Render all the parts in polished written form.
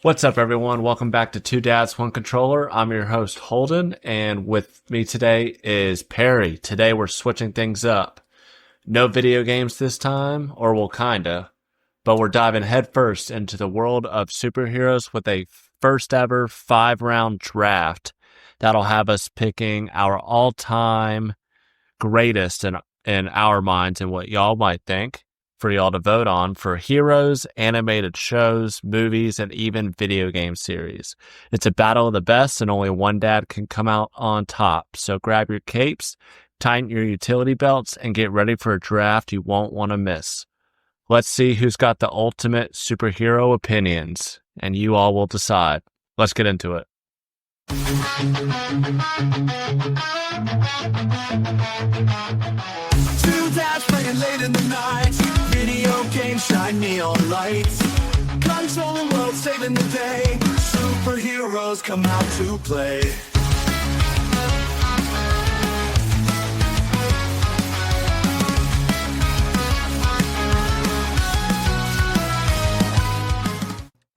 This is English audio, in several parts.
What's up, everyone? Welcome back to Two Dads, One Controller. I'm your host, Holden, and with me today is Perry. Today, we're switching things up. No video games this time, or well, kinda, but we're diving headfirst into the world of superheroes with a first ever 5-round draft that'll have us picking our all-time greatest in our minds and what y'all might think for y'all to vote on for heroes, animated shows, movies, and even video game series. It's a battle of the best, and only one dad can come out on top. So grab your capes, tighten your utility belts, and get ready for a draft you won't want to miss. Let's see who's got the ultimate superhero opinions, and you all will decide. Let's get into it. Two dads playing late in the night. Video games shine neon lights. Control the world, saving the day. Superheroes come out to play.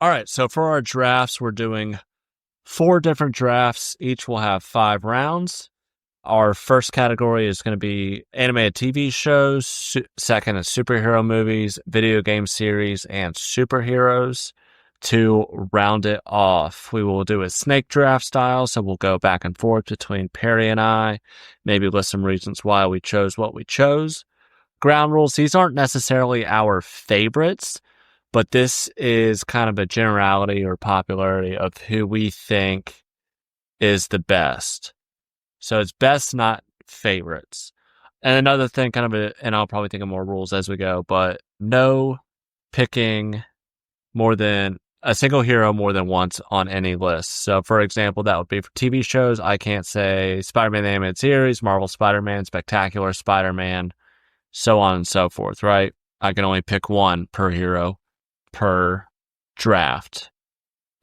All right, so for our drafts, we're doing 4 different drafts. Each will have 5 rounds. Our first category is going to be animated TV shows. Second is superhero movies, video game series, and superheroes. To round it off, we will do a snake draft style, so we'll go back and forth between Perry and I, maybe list some reasons why we chose what we chose. Ground rules, these aren't necessarily our favorites, but this is kind of a generality or popularity of who we think is the best. So it's best, not favorites. And another thing, and I'll probably think of more rules as we go, but no picking more than a single hero more than once on any list. So, for example, that would be for TV shows. I can't say Spider-Man the Animated Series, Marvel Spider-Man, Spectacular Spider-Man, so on and so forth, right? I can only pick one per hero per draft.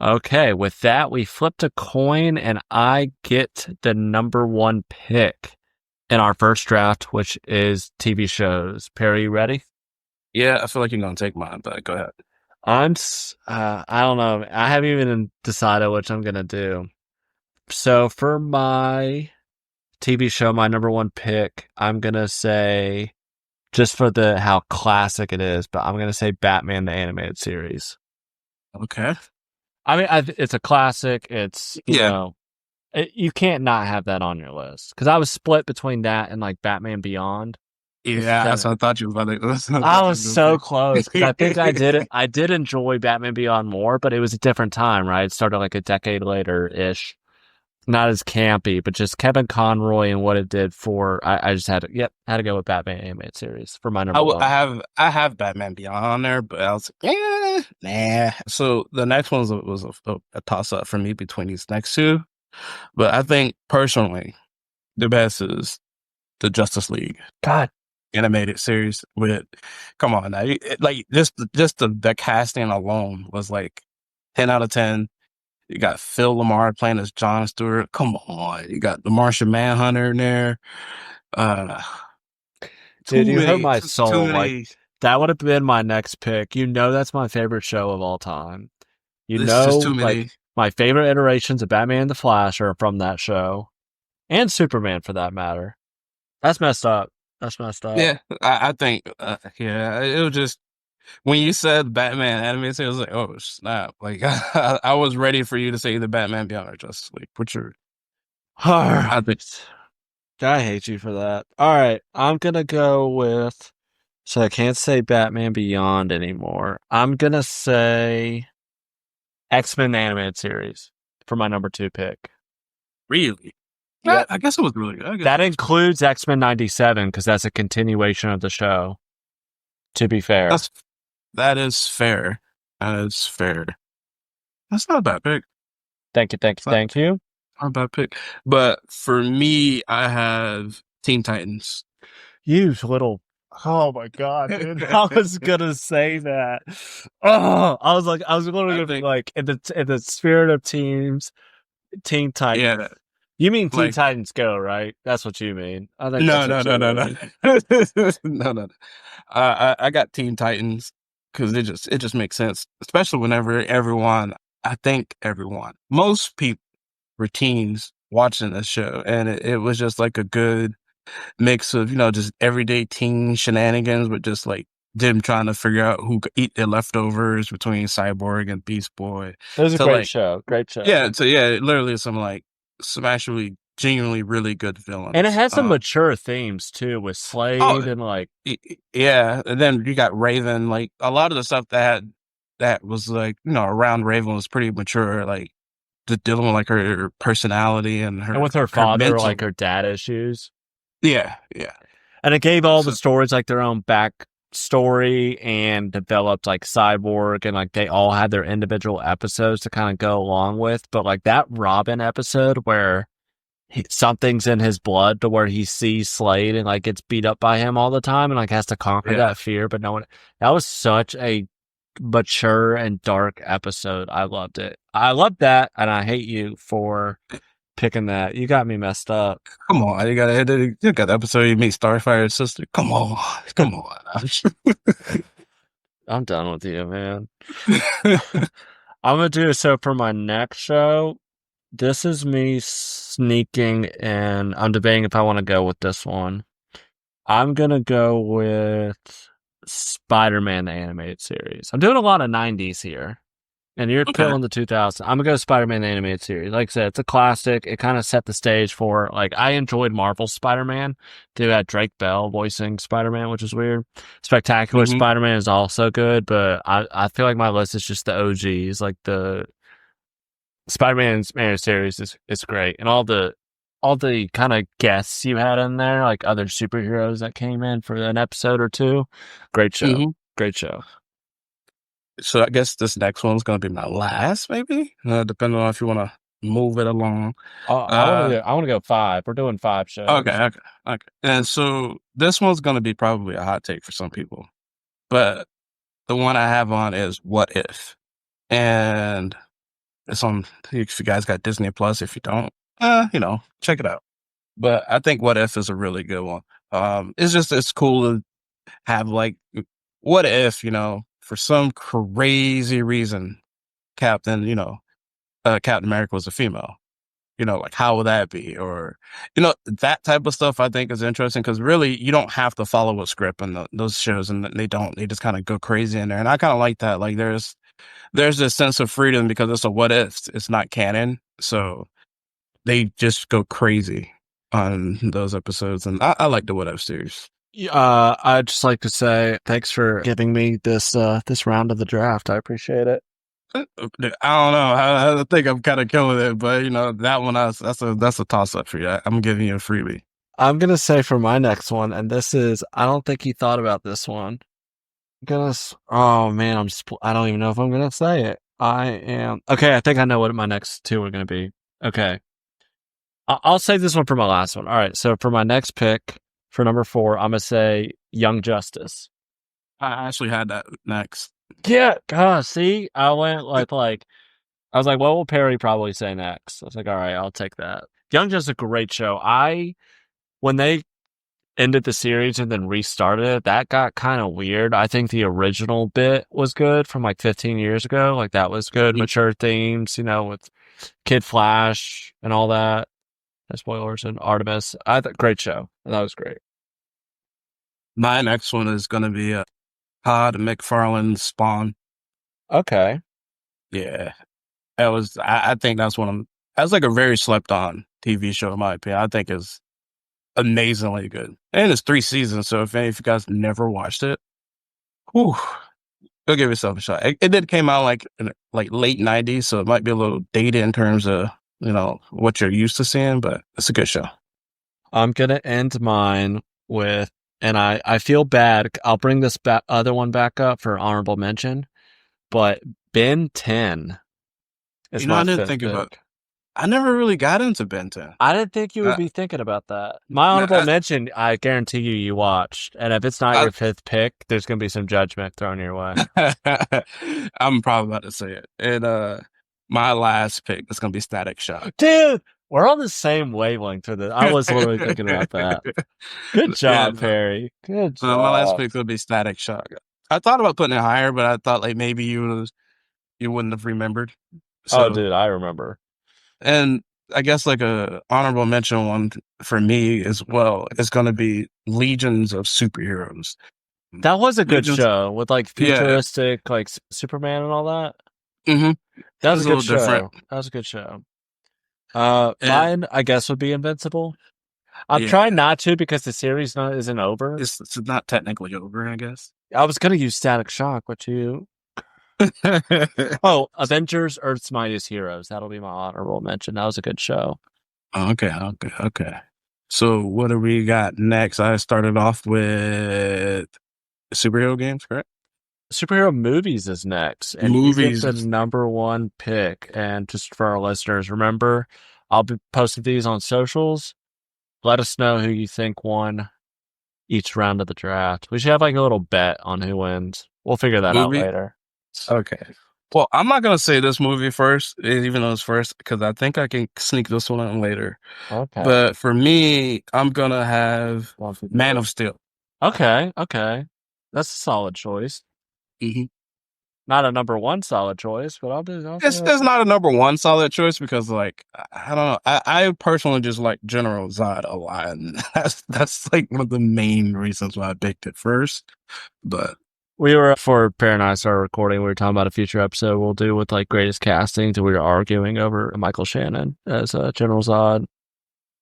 Okay, with that, we flipped a coin, and I get the number 1 pick in our first draft, which is TV shows. Perry, you ready? Yeah, I feel like you're going to take mine, but go ahead. I don't know. I haven't even decided which I'm going to do. So for my TV show, my number 1 pick, I'm going to say, just for how classic it is, but I'm going to say Batman the Animated Series. Okay. I mean, it's a classic. It's, you know, you can't not have that on your list. Because I was split between that and like Batman Beyond. Yeah, that's what I thought you were about to. I was so close. Because I think I did enjoy Batman Beyond more, but it was a different time, right? It started like a decade later-ish. Not as campy, but just Kevin Conroy and what it did for. I just had to go with Batman Animated Series for my number 1. I have Batman Beyond on there, but I was like, nah. So the next one was a toss up for me between these next 2, but I think personally the best is the Justice League. God, animated series with. Come on now, like just the casting alone was like 10 out of 10. You got Phil Lamar playing as Jon Stewart. Come on. You got the Martian Manhunter in there. Dude, you hurt my soul. Like, that would have been my next pick. You know that's my favorite show of all time. Like, my favorite iterations of Batman and the Flash are from that show. And Superman, for that matter. That's messed up. Yeah, I think, it was just, when you said Batman animated series, I was like, oh, snap. Like, I was ready for you to say either Batman Beyond or Justice League. What's your... I hate you for that. All right, I'm going to go with... So I can't say Batman Beyond anymore. I'm going to say X-Men Animated Series for my number 2 pick. Really? Yeah. I guess it was really good. That includes X-Men 97 because that's a continuation of the show, to be fair. That is fair. That's not a bad pick. Thank you. Not a bad pick. But for me, I have Teen Titans. You little... Oh my God, dude. I was gonna say that. Oh, I was literally gonna be like, in the spirit of Teen Titans. Yeah. You mean Teen Titans Go, right? That's what you mean. I think no. No. I got Teen Titans because it just makes sense, especially whenever everyone I think most people were teens watching this show, and it was just like a good mix of, just everyday teen shenanigans, but just like them trying to figure out who could eat their leftovers between Cyborg and Beast Boy. It was a To great like, show. Great show. literally some actually genuinely really good And it villains. has some mature themes too with Oh, Slade and like yeah, and then you got Raven. Like a lot of the stuff that was like around Raven was pretty mature. Like dealing with like her personality and and with her her father, mental. like her dad issues. Yeah, yeah. And it gave all the So stories like their own back story and developed like Cyborg and like they all had their individual episodes to kind of go along with. But like that Robin episode where something's in his blood to where he sees Slade and like gets beat up by him all the time and like has to conquer yeah, that fear, but no one, that was such a mature and dark episode. I loved it. I loved that, and I hate you for picking that. You got me messed up. come on, you got the episode you meet Starfire's sister. Come on, come on. I'm done with you, man. I'm gonna do so for my next show. This is me sneaking in. I'm debating if I want to go with this one. I'm gonna go with Spider-Man the animated series. I'm doing a lot of 90s here. And you're Okay. pilling the 2000s. I'm gonna go Spider-Man the animated series. Like I said, it's a classic. It kind of set the stage for like I enjoyed Marvel's Spider-Man. They had Drake Bell voicing Spider-Man, which is weird. Spectacular Hmm. Spider-Man is also good, but I feel like my list is just the OGs. Like the Spider-Man's animated series is great, and all the kind of guests you had in there, like other superheroes that came in for an episode or two. Great show. Hmm. Great show. So I guess this next one's gonna be my last, maybe, depending on if you want to move it along. Uh, I want to go five. We're doing five okay, shows. okay, okay. And so this one's gonna be probably a hot take for some people, but the one I have on is What If, and it's on. If you guys got Disney Plus, if you don't, check it out. But I think What If is a really good one. It's cool to have like, what if for some crazy reason, Captain, Captain America was a female. Like how would that be? Or, that type of stuff I think is interesting because really you don't have to follow a script in those shows, and they just kind of go crazy in there. And I kind of like that. Like there's this sense of freedom because it's a what if, it's not canon. So they just go crazy on those episodes. And I like the what if series. I'd just like to say thanks for giving me this round of the draft. I appreciate it. I don't know. I think I'm kind of killing it, but that one, that's a toss up for you. I'm giving you a freebie. I'm gonna say for my next one, and this is I don't think you thought about this one. Oh man, I don't even know if I'm gonna say it. I am okay. I think I know what my next two are gonna be. Okay, I'll save this one for my last one. All right, so for my next pick for number 4, I'm gonna say Young Justice. I actually had that next. Yeah, God, see, I went like I was like, what will Perry probably say next? I was like, all right, I'll take that. Young Justice is a great show. When they ended the series and then restarted it, that got kind of weird. I think the original bit was good from like 15 years ago. Like that was good, mature themes, with Kid Flash and all that. No spoilers and Artemis. I thought great show. That was great. My next one is going to be Todd McFarlane's Spawn. Okay. Yeah, I think that's like a very slept on TV show in my opinion. I think it's amazingly good, and it's 3 seasons. So if any of you guys never watched it, whew, go give yourself a shot. It did came out like in like late '90s, so it might be a little dated in terms of what you're used to seeing, but it's a good show. I'm gonna end mine with, and I feel bad. I'll bring this other one back up for honorable mention, but Ben 10 is my I didn't fifth think about. pick. I never really got into Ben 10. I didn't think you would Uh, be thinking about that. My no, honorable mention, I guarantee you watched, and if it's not I, your fifth pick, there's gonna be some judgment thrown your way. I'm probably about to say it. And my last pick is gonna be Static Shock. Dude, we're on the same wavelength for this. I was literally thinking about that. Good job, Yeah, Perry. Good my last job. pick would be Static Shock. I thought about putting it higher, but I thought like maybe you wouldn't have remembered. Oh, So, dude, I remember. and I guess like a honorable mention one for me as well is going to be Legions of Superheroes. That was a good Legions, show with like yeah, futuristic, like Superman and all that. hmm That it was was a a good little different. show. That was a good show. And Mine, I guess, would be Invincible. I'm yeah, trying not to because the series isn't over. it's not technically over, I guess. I was gonna use Static Shock, but you. Oh, Avengers: Earth's Mightiest Heroes. That'll be my honorable mention. That was a good show. Okay. So what do we got next? I started off with superhero games, correct? Superhero movies is next, and you get Movies. the number one pick. And just for our listeners, remember, I'll be posting these on socials. Let us know who you think won each round of the draft. We should have like a little bet on who wins. We'll figure that out Movie. later. Okay. Well, I'm not gonna say this movie first, even though it's first, because I think I can sneak this one in later. Okay. But for me, I'm gonna have One, two, Man three. of Steel. Okay. That's a solid choice. hmm Not a number one solid choice, but I'll say It's not a number one solid choice because, like, I don't know. I personally just like General Zod a lot, and that's like one of the main reasons why I picked it first. But we were for Perry and I started recording. We were talking about a future episode we'll do with like greatest castings, and we were arguing over Michael Shannon as General Zod.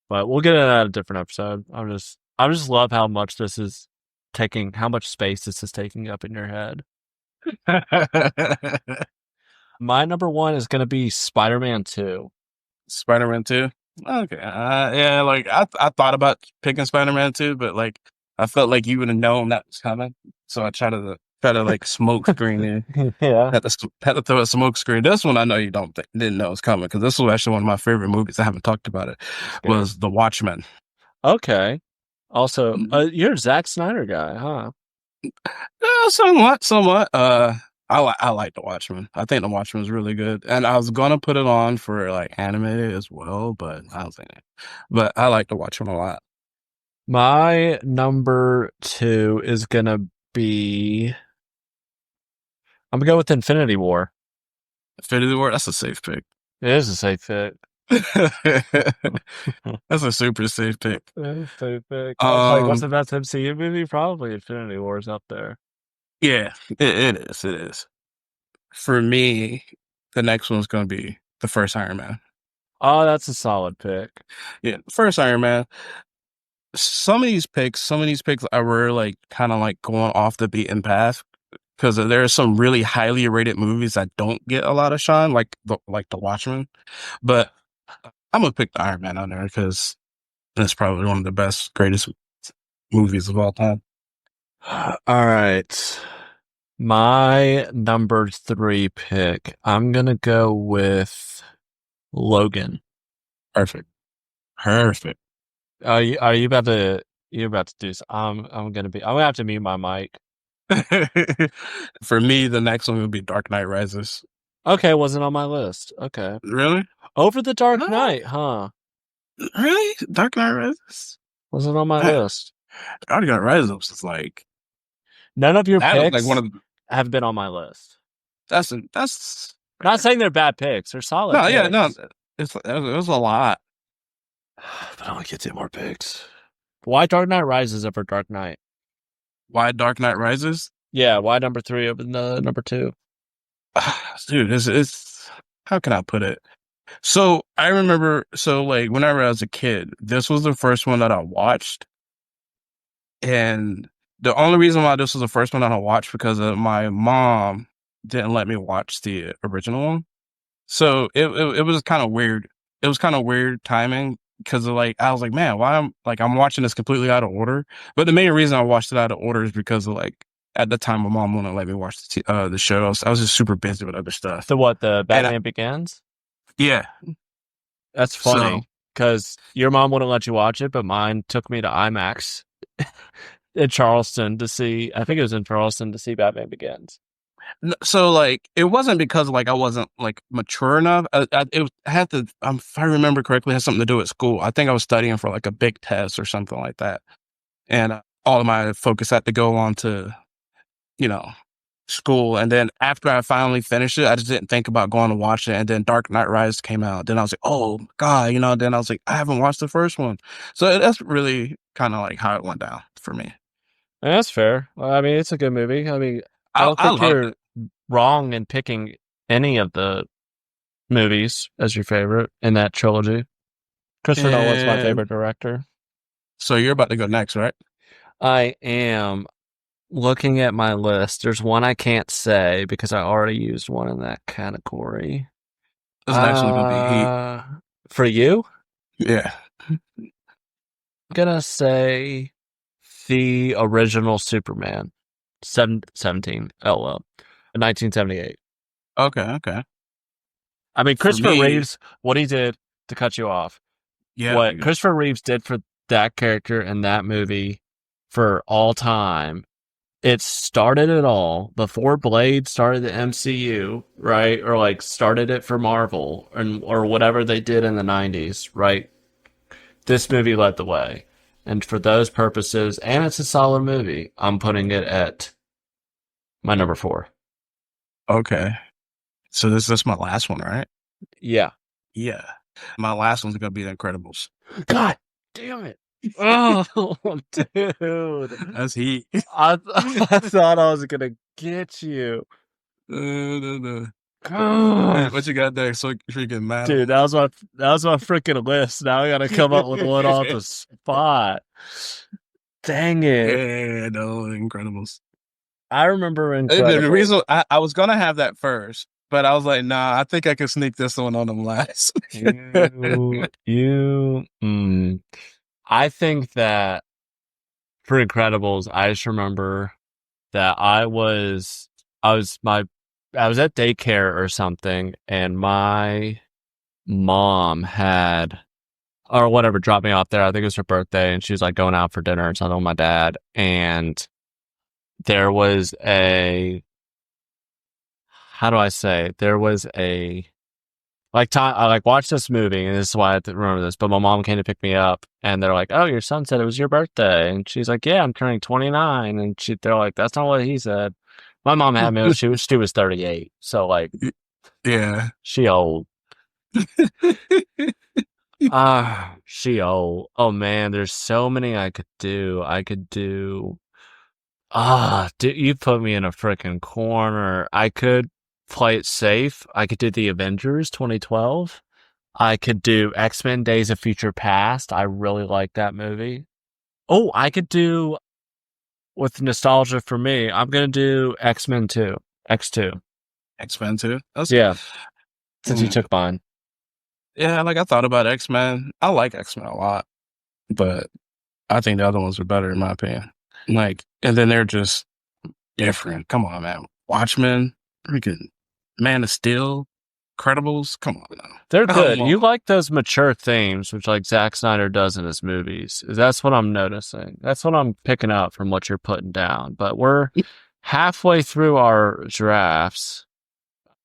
But we'll get into that in a different episode. I just love how much how much space this is taking up in your head. My number one is going to be Spider-Man 2. Spider-Man 2. Okay. Yeah, like I thought about picking Spider-Man 2, but like I felt like you would have known that was coming. So I try to like smoke screen it. Yeah. Had to throw a smoke screen. This one I know you didn't know was coming because this was actually one of my favorite movies. I haven't talked about it. Was The Watchmen. Okay. Also, Mhm. you're a Zack Snyder guy, huh? Somewhat. I like The Watchmen. I think The Watchmen is really good, and I was gonna put it on for like animated as well, but I don't think it. But I like The Watchmen a lot. My number two is going to be. I'm going to go with Infinity War. Infinity War. That's a safe pick. It is a safe pick. That's a super safe pick. Safe pick. I was like, what's the best MCU movie? Probably Infinity War is up there. Yeah, it is. It is. For me, the next one's gonna be the first Iron Man. Oh, that's a solid pick. Yeah, first Iron Man. Some of these picks, I were like kind of like going off the beaten path because there are some really highly rated movies that don't get a lot of shine, like the Watchmen. But I'm gonna pick the Iron Man on there because it's probably one of the best, greatest movies of all time. All right. My number three pick, I'm going to go with Logan. Perfect. Perfect. Are you about to, you're about to do, I'm going to have to mute my mic. For me, the next one would be Dark Knight Rises. Okay, wasn't on my list. Okay. Really? Over the Dark No. Knight, huh? Really? Dark Knight Rises? Wasn't on my list. Dark Knight Rises is like None of your that was like picks one of the have been on my list. that's Not saying they're bad picks. They're solid no, picks. yeah, no. It was a lot. But I only get 2 more picks. Why Dark Knight Rises over Dark Knight? Why Dark Knight Rises? Yeah, why number 3 over the number 2? Dude, it's how can I put it? So I remember, so like whenever I was a kid, this was the first one that I watched, and the only reason why this was the first one that I watched because of my mom didn't let me watch the original one. So it was kind of weird. It was kind of weird timing because like I was like, man, why I'm watching this completely out of order. But the main reason I watched it out of order is because of like at the time my mom wouldn't let me watch the show. I was just super busy with other stuff. The And Batman Begins? yeah, That's so funny because your mom wouldn't let you watch it, but mine took me to IMAX in Charleston to see. I think it was in Charleston to see Batman Begins. so like it wasn't because like I wasn't like mature enough. It had to, if I remember correctly, it had something to do with school. I think I was studying for like a big test or something like that, and all of my focus had to go on to you know school, and then after I finally finished it, I just didn't think about going to watch it. And then Dark Knight Rises came out. Then I was like, oh God, then I was like, I haven't watched the first one. So that's really kind of like how it went down for me. And that's fair. Well, I mean, it's a good movie. I mean, I don't I think loved you're it. wrong in picking any of the movies as your favorite in that trilogy. Christopher Nolan's my And favorite director. so you're about to go next, right? I am looking at my list. There's one I can't say because I already used one in that category. This is actually gonna be Heat. For you, Yeah. I'm gonna say the original Superman, 17, LL, 1978. Okay. I mean, For Christopher me, Reeves, what he did, to cut you off, yeah. what Christopher Reeves did for that character in that movie for all time, it started it all. Before Blade started the MCU, right? Or like started it for Marvel or whatever they did in the 90s, right? This movie led the way. And for those purposes, and it's a solid movie, I'm putting it at my number 4. Okay. So this is my last one, right? Yeah. Yeah. My last one's gonna be The Incredibles. God damn it. Oh, dude. That's Heat. I thought I was going to get you. No. God. What you got there? So freaking mad. Dude, that was my freaking list. Now I got to come up with one off the spot. Dang it. Yeah, no, Incredibles. I remember The Incredibles. reason I was gonna have that first, but I was like, nah, I think I can sneak this one on them last. I think that for Incredibles, I just remember that I was at daycare or something, and my mom had or whatever dropped me off there. I think it was her birthday, and she was like going out for dinner or something with my dad, and there was a time I like watched this movie, and this is why I remember this. But my mom came to pick me up, and they're like, "Oh, your son said it was your birthday," and she's like, "Yeah, I'm turning 29," and they're like, "That's not what he said." My mom had me; she was 38, so like, Yeah. she old. She old. Oh man, there's so many I could do. Dude, you put me in a freaking corner. I could play it safe. I could do the Avengers 2012. I could do X-Men Days of Future Past. I really like that movie. Oh, I could do, with nostalgia for me, I'm going to do X-Men 2. X2. X-Men too. Yeah, since you took mine. Yeah, like I thought about X-Men. I like X-Men a lot, but I think the other ones are better in my opinion. Like, and then they're just different. Come on, man. Watchmen, freaking Man of Steel, Credibles. Come on now. They're Come good. on. You like those mature themes, which like Zack Snyder does in his movies. That's what I'm noticing. That's what I'm picking up from what you're putting down. But we're halfway through our drafts.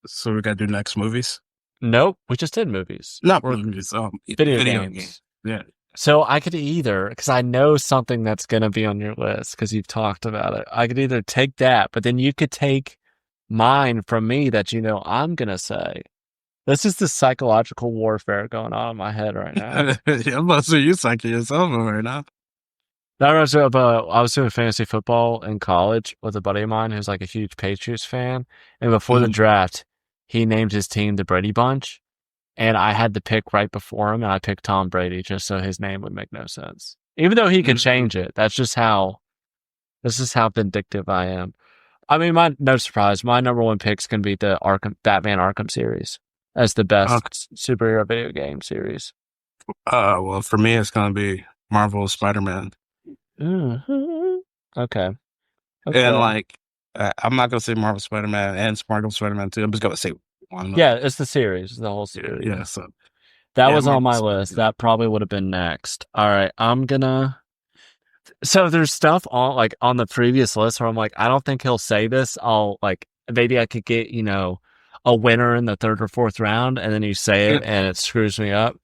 So we gotta do next movies. Nope, we just did movies. Not We're movies. video games. Yeah. So I could either, because I know something that's going to be on your list because you've talked about it. I could either take that, but then you could take mine from me that I'm going to say. This is the psychological warfare going on in my head right now. I'm about to say you psyching yourself right now. I was doing fantasy football in college with a buddy of mine who's like a huge Patriots fan. And before the draft, he named his team the Brady Bunch. And I had to pick right before him, and I picked Tom Brady just so his name would make no sense. Even though he could change it. This is how vindictive I am. I mean, no surprise, my number one pick's going to be the Batman Arkham series as the best superhero video game series. Well, for me, it's going to be Marvel Spider-Man. Mm-hmm. Okay. And like, I'm not going to say Marvel Spider-Man and Marvel Spider-Man 2. I'm just going to say one. Yeah, it's the series, the whole series. Yeah, so. That was on my list. That probably would have been next. All right, so there's stuff on the previous list where I'm like, I don't think he'll say this. Maybe I could get, a winner in the third or fourth round, and then you say it and it screws me up.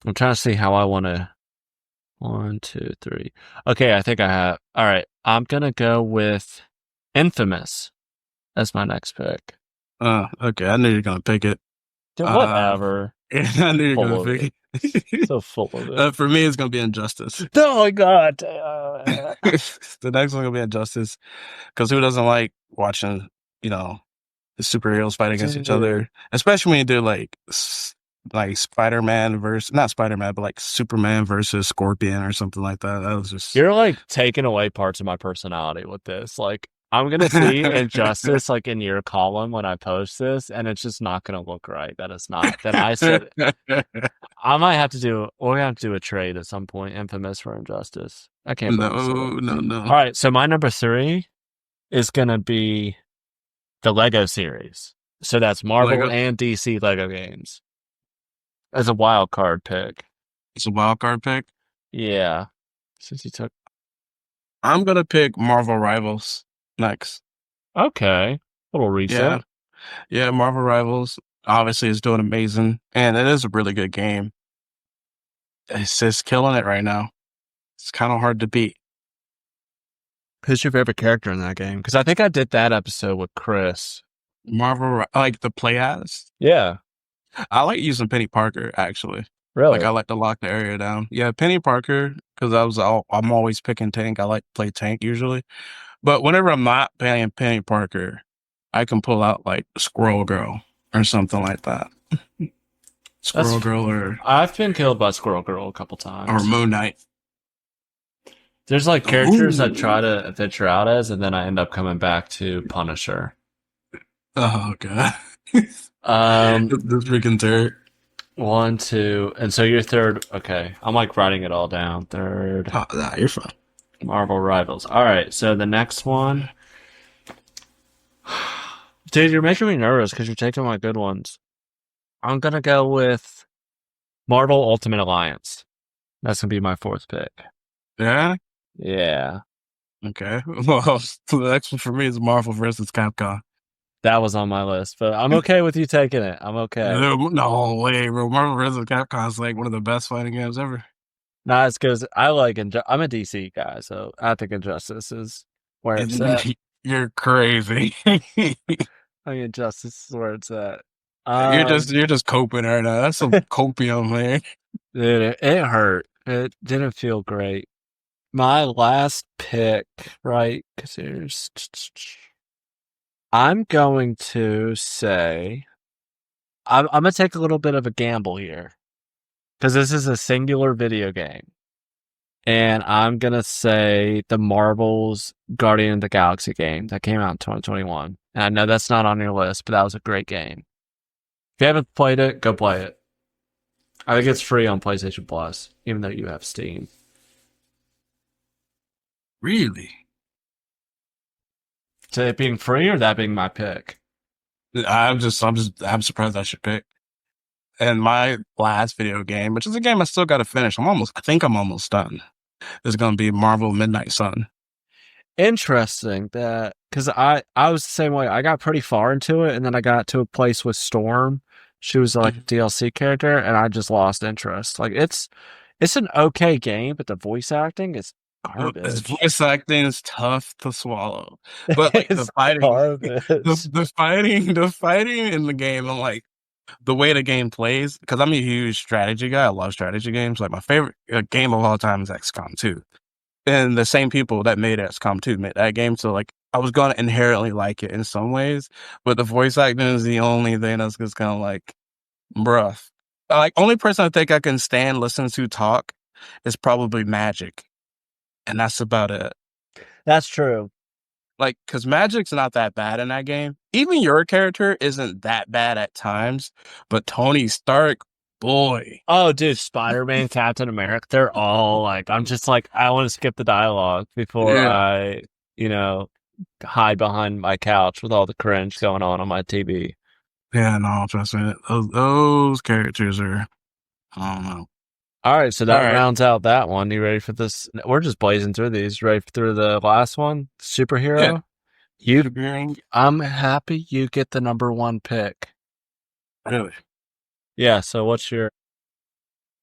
I'm trying to see how I want to. 1, 2, 3. Okay, I think I have. All right, I'm going to go with Infamous That's my next pick. Okay. I knew you were gonna pick it. Dude, whatever. I knew you were Full gonna of pick it. it. So full of it. For me, it's gonna be Injustice. Oh my god. The next one gonna be Injustice, because who doesn't like watching, you know, the superheroes fight against each other, especially when you do like Spider-Man versus not Spider-Man, but like Superman versus Scorpion or something like that. That was just You're like taking away parts of my personality with this. Like, I'm gonna see Injustice like in your column when I post this, and it's just not gonna look right. That is not. That I said I might have to do. We're gonna have to do a trade at some point. Infamous for Injustice. I can't believe it. no. All right, so my number 3 is gonna be the Lego series. So that's Marvel Lego. and DC Lego games as a wild card pick. It's a wild card pick. Yeah, since you took. I'm gonna pick Marvel Rivals next. Okay, little reset. Yeah, Marvel Rivals obviously is doing amazing, and it is a really good game. It's just killing it right now. It's kind of hard to beat. Who's your favorite character in that game? Because I think I did that episode with Chris. Like the play as. Yeah, I like using Penny Parker actually. really. Like I like to lock the area down. Yeah, Penny Parker, because I'm always picking tank. I like to play tank usually, but whenever I'm not playing Penny Parker, I can pull out like Squirrel Girl or something like that. Squirrel Girl or I've been killed by Squirrel Girl a couple times. or Moon Knight. There's like characters I try to venture out as, and then I end up coming back to Punisher. Oh god. This freaking turd. 1, 2, and so your third. Okay, I'm like writing it all down. Third. Oh, nah, you're fine. Marvel Rivals. All right, so the next one. Dude, you're making me nervous because you're taking my good ones. I'm gonna go with Marvel Ultimate Alliance. That's gonna be my 4th pick. Yeah. Yeah, Okay. Well, the next one for me is Marvel versus Capcom. that was on my list, but I'm okay with you taking it. I'm okay. No way, bro. Marvel vs. Capcom is like one of the best fighting games ever. Nah, it's because I like I'm a DC guy, so I think Injustice is where it's at. You're crazy. I think Injustice is where it's at. You're just coping right now. That's some copium, man. Dude, it hurt. It didn't feel great. My last pick, right? Because there's. I'm going to say I'm gonna take a little bit of a gamble here because this is a singular video game, and I'm gonna say the Marvel's Guardian of the Galaxy game that came out in 2021. And I know that's not on your list, but that was a great game. If you haven't played it, go play it. I think it's free on PlayStation Plus, even though you have Steam. Really? So it being free or that being my pick? I'm surprised that's your pick. And my last video game, which is a game I still got to finish. I think I'm almost done. Is going to be Marvel Midnight Sun. Interesting that because I was the same way. I got pretty far into it, and then I got to a place with Storm. She was like a DLC character, and I just lost interest. Like it's an okay game, but the voice acting is garbage. The voice acting is tough to swallow, but like the fighting, the fighting in the game, and like the way the game plays. Because I'm a huge strategy guy. I love strategy games. Like my favorite game of all time is XCOM 2. And the same people that made XCOM 2 made that game. So, like, I was going to inherently like it in some ways, but the voice acting is the only thing that's just kind of like, bruh. Like, only person I think I can stand listen to talk is probably Magic. And that's about it. That's true. Like, because Magic's not that bad in that game. Even your character isn't that bad at times, but Tony Stark, boy. Oh, dude, Spider-Man, Captain America, they're all like, I'm just like, I want to skip the dialogue before I, hide behind my couch with all the cringe going on my TV. Yeah, no, trust me. Those characters are, I don't know. All right, so that rounds out that one. You ready for this? We're just blazing through these. Ready through the last one? Superhero? Yeah. I'm happy you get the number 1 pick. Really? Yeah, so what's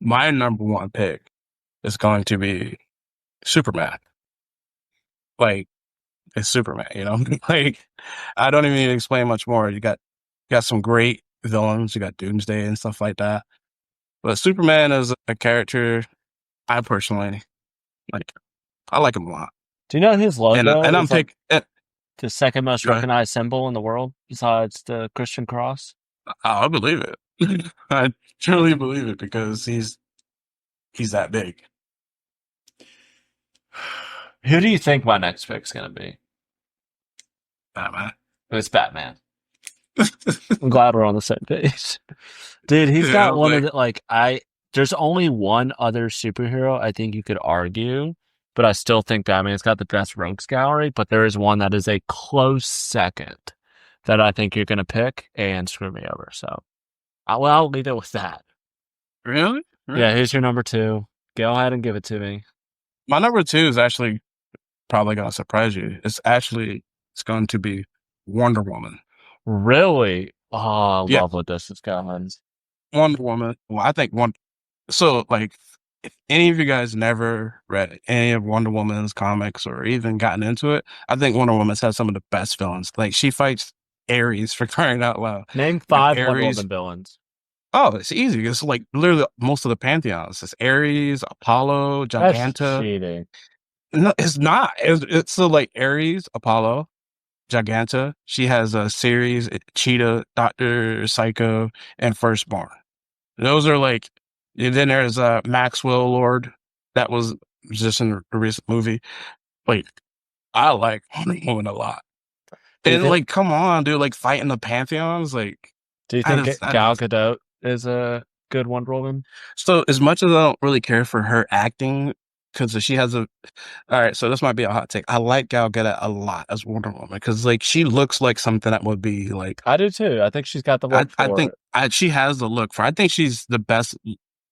my number 1 pick is going to be Superman. Like, it's Superman. Like I don't even need to explain much more. You got some great villains. You got Doomsday and stuff like that. But Superman is a character I personally like. I like him a lot. Do you know his logo And I'm is like pick. the second most Go ahead. recognized symbol in the world besides the Christian cross? I believe it. I truly believe it because he's that big. Who do you think my next pick's gonna be? Batman. It's Batman. I'm glad we're on the same page. Dude, he's Yeah, I got was one of like, the there's only one other superhero I think you could argue, but I still think Batman's got the best rogues gallery, but there is one that is a close second that I think you're gonna pick and screw me over. So I'll leave it with that. really? Really? Yeah, here's your number two. Go ahead and give it to me. My number two is actually probably gonna surprise you. It's going to be Wonder Woman. Really? Oh, I Yeah, love what this is going. Wonder Woman. Well, I think one. So, like, if any of you guys never read any of Wonder Woman's comics or even gotten into it, I think Wonder Woman's has some of the best villains. Like, she fights Ares for crying out loud. Name You got 5 Wonder Ares. Woman villains. Oh, it's easy. It's like literally most of the pantheons. It's Ares, Apollo, That's Giganta. cheating. No, it's not. It's so like Ares, Apollo, Giganta. She has a series, Cheetah, Doctor Psycho, and Firstborn. Those are like, and then there's Maxwell Lord. That was just in a recent movie. Like, I like Wonder Woman a lot. Do you And think like, come on, dude, like fighting the pantheons, like do you I think just, I Gal just. Gadot is a good Wonder Woman? So as much as I don't really care for her acting, because she has a. All right, so this might be a hot take. I like Gal Gadot a lot as Wonder Woman because like she looks like something that would be like. I do too. I think she's got the I look I for think it. she has the look for. I think she's the best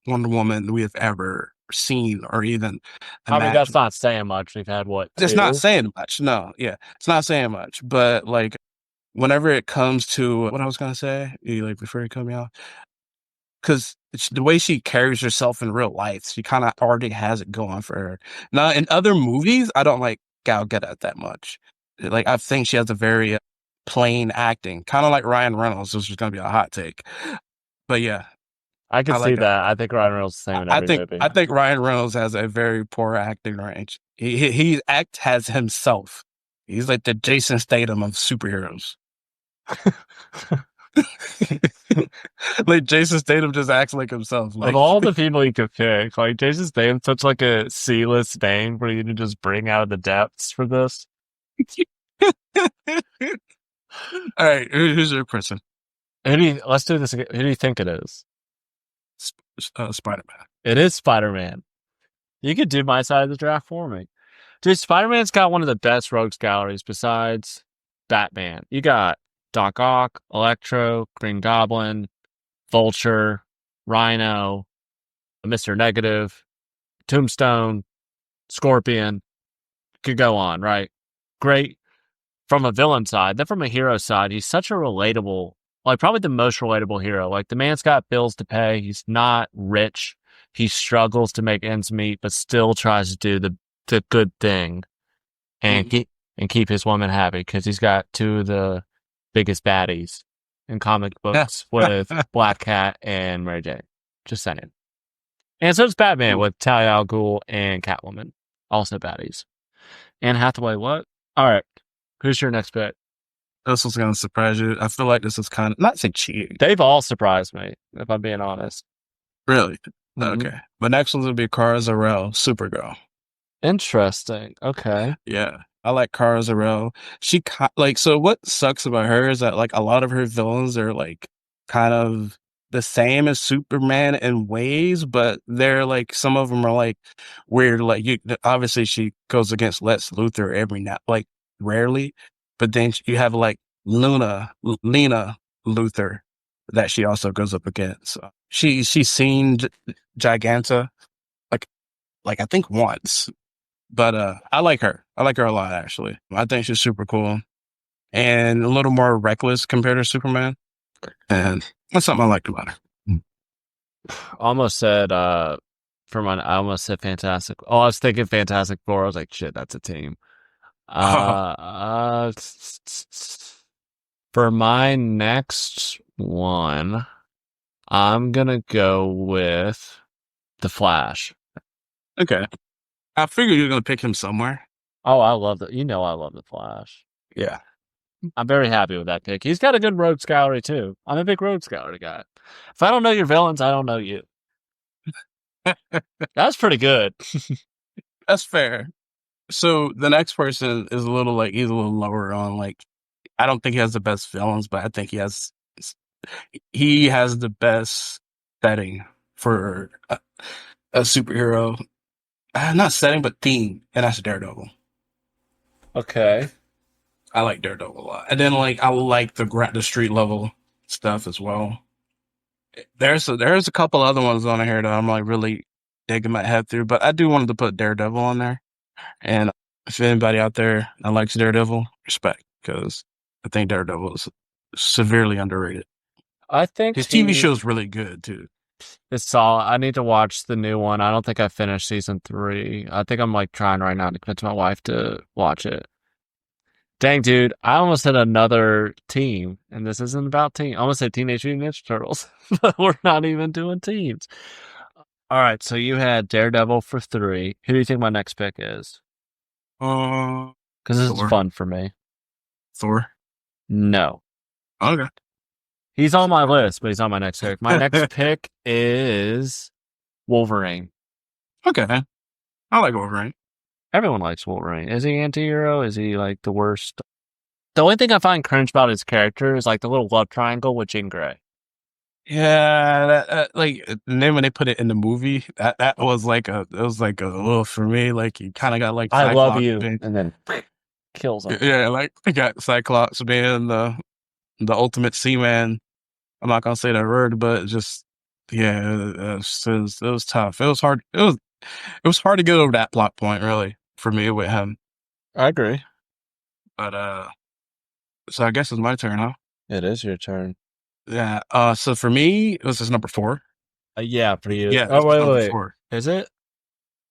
Wonder Woman we have ever seen or even I mean, that's imagined. not saying much. We've had what, It's not 2? saying much. No, yeah, it's not saying much. But like, whenever it comes to what I was gonna say, you like before you cut me off, because the way she carries herself in real life, she kind of already has it going for her. Now, in other movies, I don't like Gal Gadot that much. Like, I think she has a very plain acting, kind of like Ryan Reynolds. This is gonna be a hot take, but yeah, I can I see like. that. I think Ryan Reynolds is the same in I every think movie. I think Ryan Reynolds has a very poor acting range. He acts as himself. He's like the Jason Statham of superheroes. Like Jason Statham just acts like himself. Of Like, all the people you could pick, like Jason Statham's such like a C-list name for you to just bring out of the depths for this. all right, who's your person? Let's do this again. Who do you think it is? Spider Man. It is Spider-Man. You could do my side of the draft for me. Dude, Spider-Man's got one of the best rogues galleries besides Batman. You got Doc Ock, Electro, Green Goblin, Vulture, Rhino, Mr. Negative, Tombstone, Scorpion. Could go on, right? Great from a villain side. Then from a hero side, he's such a relatable, like probably the most relatable hero. Like the man's got bills to pay. He's not rich. He struggles to make ends meet, but still tries to do the good thing and keep his woman happy because he's got two of the biggest baddies in comic books with Black Cat and Mary Jane. Just saying. And so does Batman with Talia al Ghul and Catwoman, also baddies. Anne Hathaway, what? All right, who's your next pick? This was gonna surprise you. I feel like this is kind of not say cheating. They've all surprised me, if I'm being honest. Really? Mhm. Okay. But next one's gonna be Cara Zor-El, Supergirl. Interesting. Okay. Yeah. I like Cara Zor-El. Like, so what sucks about her is that like a lot of her villains are like kind of the same as Superman in ways, but they're like some of them are like weird. Like obviously she goes against Lex Luthor every now, like rarely, but then you have like Lena Luthor that she also goes up against. She's seen Giganta like I think once. But I like her. I like her a lot, actually. I think she's super cool and a little more reckless compared to Superman. And that's something I liked about her. Almost said I almost said Fantastic. Oh, I was thinking Fantastic Four. I was like, shit, that's a team. For my next one, I'm gonna go with the Flash. Okay. I figured you were gonna pick him somewhere. Oh, I love the. You know, I love the Flash. Yeah. I'm very happy with that pick. He's got a good rogues gallery too. I'm a big rogues gallery guy. If I don't know your villains, I don't know you. That's pretty good. That's fair. So the next person is a little like he's a little lower on like I don't think he has the best villains, but I think he has the best setting for a superhero. Not setting, but theme, and that's Daredevil. Okay. I like Daredevil a lot, and then like I like the street level stuff as well. There's a couple other ones on here that I'm like really digging my head through, but I do want to put Daredevil on there. And if anybody out there that likes Daredevil, respect, because I think Daredevil is severely underrated. I think His TV show is really good too. it's solid. I need to watch the new one. I don't think I finished season 3. I think I'm like trying right now to convince my wife to watch it. Dang, dude, I almost hit another team, and this isn't about team. I almost said Teenage Mutant Ninja Turtles, but we're not even doing teams. All right, so you had Daredevil for 3. Who do you think my next pick is? Uh, Because this is Thor. fun for me. Thor. No. Okay. He's on my list, but he's on my next pick. My next pick is Wolverine. Okay. I like Wolverine. Everyone likes Wolverine. Is he anti-hero? Is he like the worst? The only thing I find cringe about his character is like the little love triangle with Jean Grey. Yeah, like and then when they put it in the movie, that was like a little for me. Like you kind of got like I love Cyclops you, being, and then kills him. yeah, like I got Cyclops being the ultimate Seaman. I'm not gonna say that word, but just yeah, it was tough. It was hard. It was hard to get over that plot point, really, for me with him. I agree. But so I guess it's my turn, huh? It is your turn. Yeah. So for me, this is number 4. Yeah, for you. Yeah, Oh, this is number wait. 4. Is it?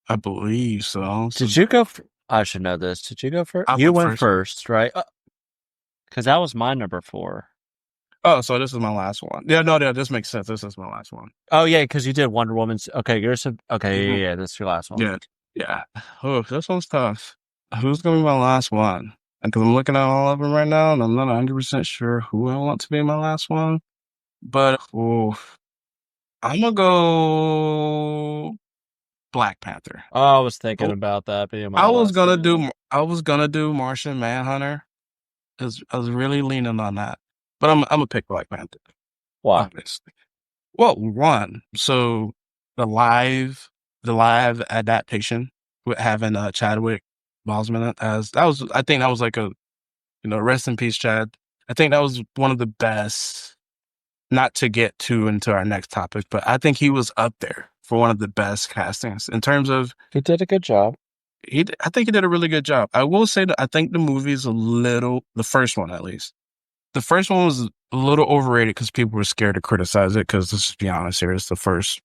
I believe so. Did you go? I should know this. Did you go first? I You went went first, right? Because that was my number 4. Oh, so this is my last one. Yeah, no, this makes sense. This is my last one. Oh yeah, because you did Wonder Woman's. Okay, yours. Okay, Mhm. yeah, that's your last one. Yeah, yeah. Oh, this one's tough. Who's gonna be my last one? Because I'm looking at all of them right now, and I'm not 100% sure who I want to be my last one. But I'm gonna go Black Panther. Oh, I was thinking Oh, about that being my I was last gonna one. do I was gonna do Martian Manhunter. I was really leaning on that, but I'm gonna pick Black Panther. Why? Obviously. Well, one, so the live adaptation with having Chadwick Boseman as I think that was like rest in peace, Chad. I think that was one of the best. Not to get too into our next topic, but I think he was up there for one of the best castings in terms of He did a good job. I think he did a really good job. I will say that I think the movie's the first one at least. The first one was a little overrated because people were scared to criticize it because let's just be honest here, it's the first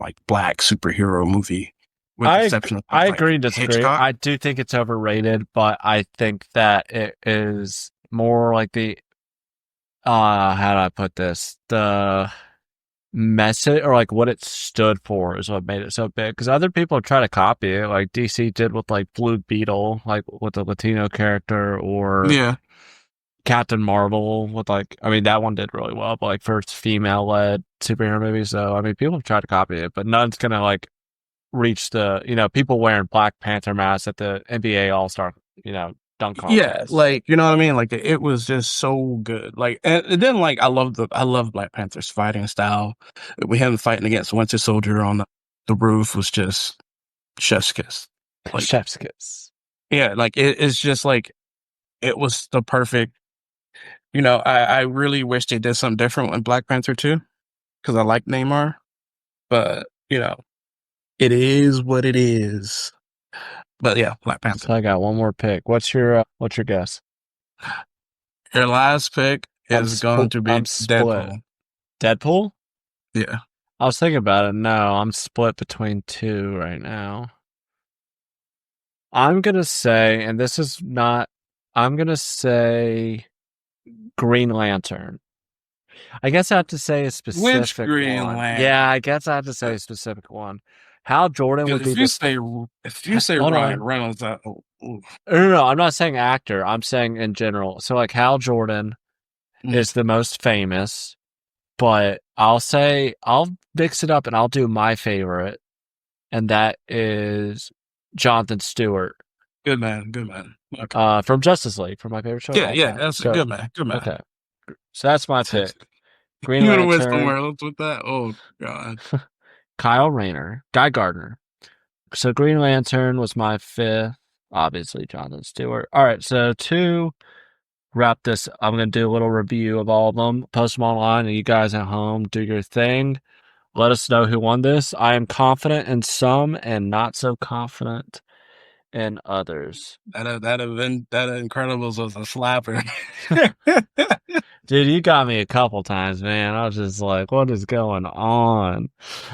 like black superhero movie with the exception of I like, agree and disagree. Hitchcock. I do think it's overrated, but I think that it is more like the how do I put this? The message or like what it stood for is what made it so big. Because other people try to copy it, like DC did with like Blue Beetle, like with the Latino character, or Yeah. Captain Marvel with like, I mean, that one did really well, but like first female led superhero movie. So I mean, people have tried to copy it, but none's gonna like reach the people wearing Black Panther masks at the NBA All Star dunk Yeah, contest. like you know what I mean. Like it was just so good. Like and then like I love Black Panther's fighting style. We him fighting against Winter Soldier on the roof was just chef's kiss. Like Chef's kiss. yeah, like it's just like it was the perfect. I really wish they did something different with Black Panther 2 because I like Neymar, but it is what it is. But yeah, Black Panther. So I got one more pick. What's your guess? Your last pick is going to be I'm split. Deadpool. Deadpool? Yeah. I was thinking about it. No, I'm split between 2 right now. I'm gonna say, and this is not. I'm gonna say Green Lantern. I guess I have to say a Which specific Green one. Lantern? Yeah, I guess I have to say a specific one. Hal Jordan would be Because the. if you say Hold Ryan on. Reynolds, ooh. No, I'm not saying actor. I'm saying in general. So like Hal Jordan is the most famous, but I'll mix it up and I'll do my favorite, and that is Jonathan Stewart. Good man, good man. Okay. From Justice League, from my favorite show of Yeah, all yeah, time. that's a So good man, good man. okay, so that's my pick. Green You would have went somewhere Lantern, else with that? Oh God. Kyle Rayner, Guy Gardner. So Green Lantern was my fifth. Obviously, Jonathan Stewart. All right, so to wrap this, I'm going to do a little review of all of them, post them online, and you guys at home do your thing. Let us know who won this. I am confident in some and not so confident in others. That Incredibles was a slapper. Dude, you got me a couple times, man. I was just like, what is going on?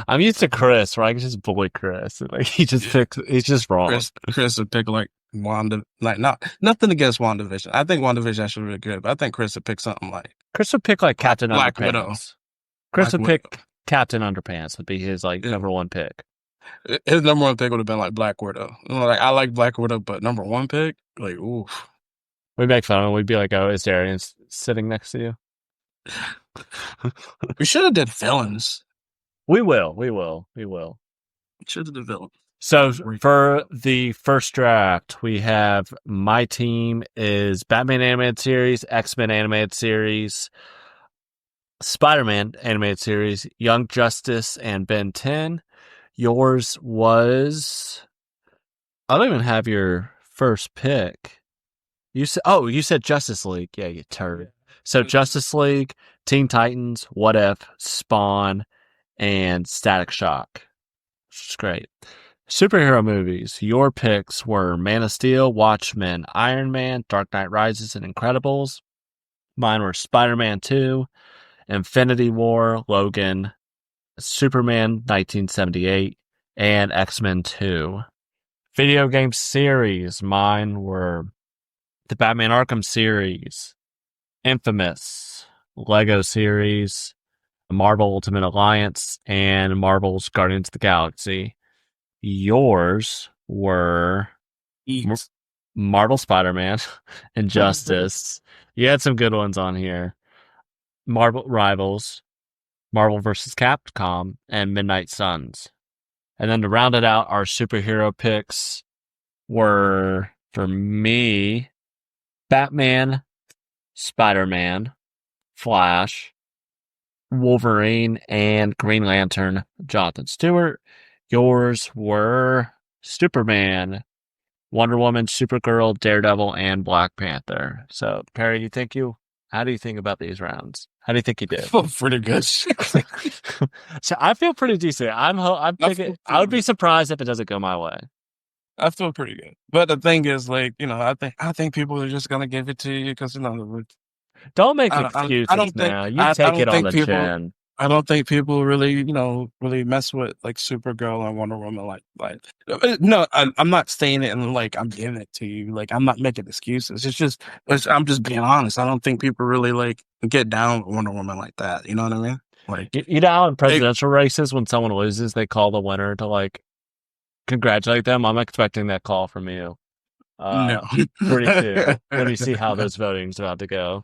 I'm used to Chris, where I can just bully Chris. Like he's just wrong. Chris would pick like Wanda, like nothing against WandaVision. I think WandaVision actually really good, but I think Chris would pick something like Chris would pick like Captain Black Widow. Underpants. Chris Black would Widow. pick Captain Underpants would be his number one pick. His number one pick would have been like Black Widow. Like I like Black Widow, but number one pick, like oof. We'd make fun of him. We'd be like, "Oh, is Darian sitting next to you?" We should have did villains. We will. Should have did villains. So for the first draft, we have my team is Batman animated series, X-Men animated series, Spider-Man animated series, Young Justice, and Ben 10. Yours was... I don't even have your first pick. You said Justice League. Yeah, you turd. So Justice League, Teen Titans, What If, Spawn, and Static Shock. Which is great. Superhero movies. Your picks were Man of Steel, Watchmen, Iron Man, Dark Knight Rises, and Incredibles. Mine were Spider-Man 2, Infinity War, Logan, Superman 1978, and X-Men 2. Video game series. Mine were the Batman Arkham series, Infamous, Lego series, Marvel Ultimate Alliance, and Marvel's Guardians of the Galaxy. Yours were Marvel Spider-Man, Injustice. You had some good ones on here. Marvel Rivals, Marvel vs. Capcom, and Midnight Suns. And then to round it out, our superhero picks were, for me, Batman, Spider-Man, Flash, Wolverine, and Green Lantern, Jonathan Stewart. Yours were Superman, Wonder Woman, Supergirl, Daredevil, and Black Panther. So, Perry, how do you think about these rounds? How do you think you did? I feel pretty good. So I feel pretty decent. I'm thinking I would be surprised if it doesn't go my way. I feel pretty good. But the thing is, like, I think people are just gonna give it to you because don't make excuses now. You take it on the chin. I don't think people really, really mess with like Supergirl and Wonder Woman. No, I'm not saying it and like I'm giving it to you. Like I'm not making excuses. I'm just being honest. I don't think people really like get down with Wonder Woman like that. You know what I mean? Like you know how in presidential races when someone loses, they call the winner to like congratulate them. I'm expecting that call from you. No, pretty soon when you see how those voting's about to go.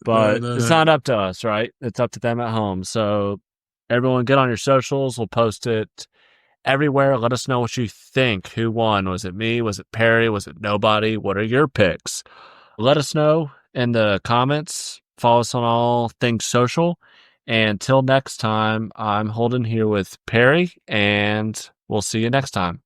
But it's not up to us, right? It's up to them at home. So everyone get on your socials. We'll post it everywhere. Let us know what you think. Who won? Was it me? Was it Perry? Was it nobody? What are your picks? Let us know in the comments. Follow us on all things social. And until next time, I'm Holden here with Perry, and we'll see you next time.